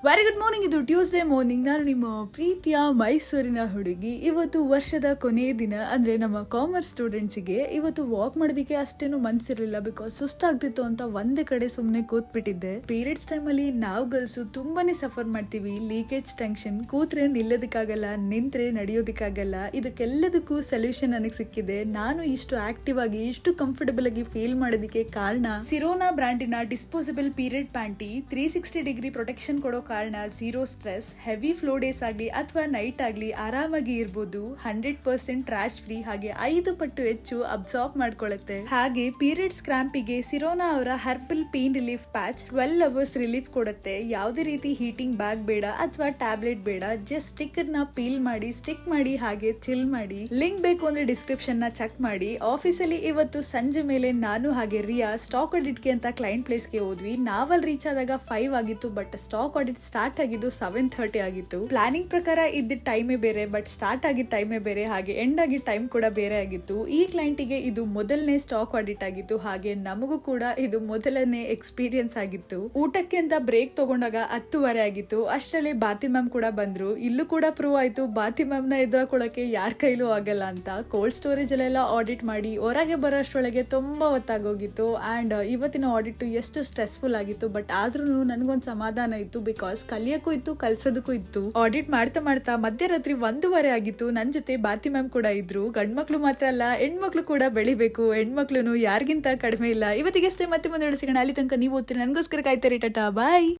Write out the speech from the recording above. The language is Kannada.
Very good morning. ಇದು ಟ್ಯೂಸ್ಡೇ ಮಾರ್ನಿಂಗ್. ನಾನು ನಿಮ್ಮ ಪ್ರೀತಿಯ ಮೈಸೂರಿನ ಹುಡುಗಿ. ಇವತ್ತು ವರ್ಷದ ಕೊನೆಯ ದಿನ, ಅಂದರೆ ನಮ್ಮ ಕಾಮರ್ಸ್ ಸ್ಟೂಡೆಂಟ್ಸಿಗೆ ಇವತ್ತು ವಾಕ್ ಮಾಡೋದಕ್ಕೆ ಅಷ್ಟೇನು ಮನಸ್ಸಿರಲಿಲ್ಲ, ಬಿಕಾಸ್ ಸುಸ್ತಾಗ್ತಿತ್ತು ಅಂತ ಒಂದೇ ಕಡೆ ಸುಮ್ಮನೆ ಕೂತ್ಬಿಟ್ಟಿದ್ದೆ. ಪೀರಿಯಡ್ಸ್ ಟೈಮಲ್ಲಿ ನಾವು ಗರ್ಲ್ಸು ತುಂಬಾನೇ ಸಫರ್ ಮಾಡ್ತೀವಿ. ಲೀಕೇಜ್ ಟೆನ್ಷನ್, ಕೂತ್ರೆ ನಿಲ್ಲೋದಕ್ಕಾಗಲ್ಲ, ನಿಂತ್ರೆ ನಡೆಯೋದಕ್ಕಾಗಲ್ಲ. ಇದಕ್ಕೆಲ್ಲದಕ್ಕೂ ಸೊಲ್ಯೂಷನ್ ನನಗೆ ಸಿಕ್ಕಿದೆ. ನಾನು ಇಷ್ಟು ಆಕ್ಟಿವ್ ಆಗಿ, ಇಷ್ಟು ಕಂಫರ್ಟಬಲ್ ಆಗಿ ಫೀಲ್ ಮಾಡೋದಕ್ಕೆ ಕಾರಣ ಸಿರೋನಾ ಬ್ರ್ಯಾಂಡಿನ disposable period panty. 360 degree protection ಕೊಡೋ ಕಾರಣ zero stress. Heavy flow days ಆಗಲಿ ಅಥವಾ ನೈಟ್ ಆಗಲಿ ಆರಾಮಾಗಿ ಇರ್ಬೋದು. 100% ಟ್ರಾಶ್ ಫ್ರೀ, ಹಾಗೆ 5 ಪಟ್ಟು ಹೆಚ್ಚು ಅಬ್ಸಾರ್ಬ್ ಮಾಡ್ಕೊಳ್ಳುತ್ತೆ. ಹಾಗೆ ಪೀರಿಯಡ್ಸ್ ಕ್ರಾಂಪಿಗೆ ಸಿರೋನಾ ಅವರ herbal pain relief patch 12 hours relief ಕೊಡುತ್ತೆ. ಯಾವುದೇ ರೀತಿ ಹೀಟಿಂಗ್ ಬ್ಯಾಗ್ ಬೇಡ ಅಥವಾ ಟ್ಯಾಬ್ಲೆಟ್ ಬೇಡ. ಜಸ್ಟ್ ಸ್ಟಿಕ್ಕರ್ ನ ಪೀಲ್ ಮಾಡಿ, ಸ್ಟಿಕ್ ಮಾಡಿ, ಹಾಗೆ ಚಿಲ್ ಮಾಡಿ. ಲಿಂಕ್ ಬೇಕು ಅಂದ್ರೆ ಡಿಸ್ಕ್ರಿಪ್ಷನ್ ನ ಚೆಕ್ ಮಾಡಿ. ಆಫೀಸಲ್ಲಿ ಇವತ್ತು ಸಂಜೆ ಮೇಲೆ ನಾನು ಹಾಗೆ ರಿಯಾ ಸ್ಟಾಕ್ ಆಡಿಟ್ಗೆ ಅಂತ ಕ್ಲೈಂಟ್ ಪ್ಲೇಸ್ಗೆ ಹೋದ್ವಿ. ನಾವಲ್ಲಿ ರೀಚ್ ಆದಾಗ 5 ಆಗಿತ್ತು, ಬಟ್ ಸ್ಟಾಕ್ ಆಡಿಟ್ ಸ್ಟಾರ್ಟ್ ಆಗಿದ್ದು 7:30 ಆಗಿತ್ತು. ಪ್ಲಾನಿಂಗ್ ಪ್ರಕಾರ ಇದ್ದ ಟೈಮೇ ಬೇರೆ, ಬಟ್ ಸ್ಟಾರ್ಟ್ ಆಗಿದ್ದ ಟೈಮೇ ಬೇರೆ, ಹಾಗೆ ಎಂಡ್ ಆಗಿದ್ದ ಟೈಮ್ ಕೂಡ ಬೇರೆ ಆಗಿತ್ತು. ಈ ಕ್ಲೈಂಟಿಗೆ ಇದು ಮೊದಲನೇ ಸ್ಟಾಕ್ ಆಡಿಟ್ ಆಗಿತ್ತು, ಹಾಗೆ ನಮಗೂ ಕೂಡ ಇದು ಮೊದಲನೇ ಎಕ್ಸ್ಪೀರಿಯನ್ಸ್ ಆಗಿತ್ತು. ಊಟಕ್ಕೆ ಅಂತ ಬ್ರೇಕ್ ತಗೊಂಡಾಗ 10:30 ಆಗಿತ್ತು. ಅಷ್ಟರಲ್ಲಿ ಬಾತಿ ಮ್ಯಾಮ್ ಕೂಡ ಬಂದ್ರು. ಇಲ್ಲೂ ಕೂಡ ಪ್ರೂವ್ ಆಯ್ತು ಬಾತಿ ಮ್ಯಾಮ್ ನ ಎದುರಾಕೊಳ್ಳಕ್ಕೆ ಯಾರ ಕೈಲೂ ಆಗಲ್ಲ ಅಂತ. ಕೋಲ್ಡ್ ಸ್ಟೋರೇಜ್ ಅಲ್ಲೆಲ್ಲ ಆಡಿಟ್ ಮಾಡಿ ಹೊರಗೆ ಬರೋಷ್ಟರೊಳಗೆ ತುಂಬಾ ಹೊತ್ತಾಗೋಗಿತ್ತು. ಅಂಡ್ ಇವತ್ತಿನ ಆಡಿಟ್ ಎಷ್ಟು ಸ್ಟ್ರೆಸ್ಫುಲ್ ಆಗಿತ್ತು, ಬಟ್ ಆದ್ರೂ ನನ್ಗೊಂದು ಸಮಾಧಾನ ಇತ್ತು, ಬಿಕಾಸ್ ಕಲಿಯಕ್ಕೂ ಇತ್ತು, ಕಲ್ಸೋದಕ್ಕೂ ಇತ್ತು. ಆಡಿಟ್ ಮಾಡ್ತಾ ಮಾಡ್ತಾ ಮಧ್ಯರಾತ್ರಿ 1:30 ಆಗಿತ್ತು. ನನ್ ಜೊತೆ ಬಾತಿ ಮ್ಯಾಮ್ ಕೂಡ ಇದ್ರು. ಗಂಡ್ಮಕ್ಳು ಮಾತ್ರ ಅಲ್ಲ, ಹೆಣ್ಮಕ್ಳು ಕೂಡ ಬೆಳಿಬೇಕು. ಹೆಣ್ಮಕ್ಳು ಯಾರಿಗಿಂತ ಕಡಿಮೆ ಇಲ್ಲ. ಇವತ್ತಿಗೆ ಅಷ್ಟೇ, ಮತ್ತೆ ಮುಂದೆ ಸಿಗೋಣ. ಅಲ್ಲಿ ತನಕ ನೀವು ಓದ್ತೀರಿ. ನನಗೋಸ್ಕರ ಕಾಯ್ತಾರೆ. ಟಾಟಾ, ಬಾಯ್.